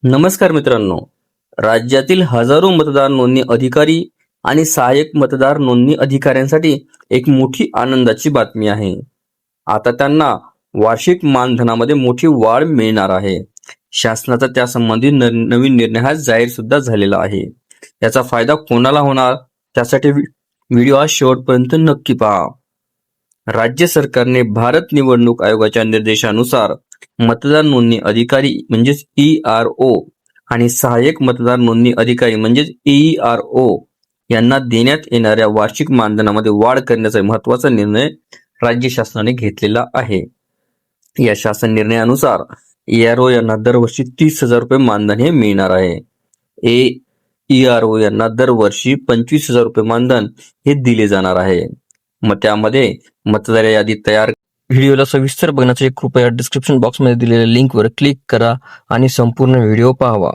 नमस्कार मित्रांनो. राज्यातील हजारो मतदार नोंदणी अधिकारी आणि सहाय्यक मतदार नोंदणी अधिकाऱ्यांसाठी एक मोठी आनंदाची बातमी आहे. आता त्यांना वार्षिक मानधनामध्ये मोठी वाढ मिळणार आहे. शासनाचा त्यासंबंधी नवीन निर्णय हा जाहीर सुद्धा झालेला आहे. याचा फायदा कोणाला होणार त्यासाठी व्हिडिओ हा शेवटपर्यंत नक्की पहा. राज्य सरकारने भारत निवडणूक आयोगाच्या निर्देशानुसार मतदार नोंदणी अधिकारी म्हणजेच ERO आणि सहाय्यक मतदार नोंदणी अधिकारी म्हणजेच ERO यांना देण्यात येणाऱ्या वार्षिक मानधनामध्ये वाढ करण्याचा महत्त्वाचा निर्णय राज्य शासनाने घेतलेला आहे. या शासन निर्णयानुसार ERO यांना दरवर्षी 30,000 रुपये मानधन हे मिळणार आहे. ERO यांना दरवर्षी 25,000 रुपये मानधन हे दिले जाणार आहे. मग त्यामध्ये मतदार यादी तयार. व्हिडिओला सविस्तर बघण्यासाठी कृपया डिस्क्रिप्शन बॉक्समध्ये दिलेल्या लिंकवर क्लिक करा आणि संपूर्ण व्हिडिओ पाहावा.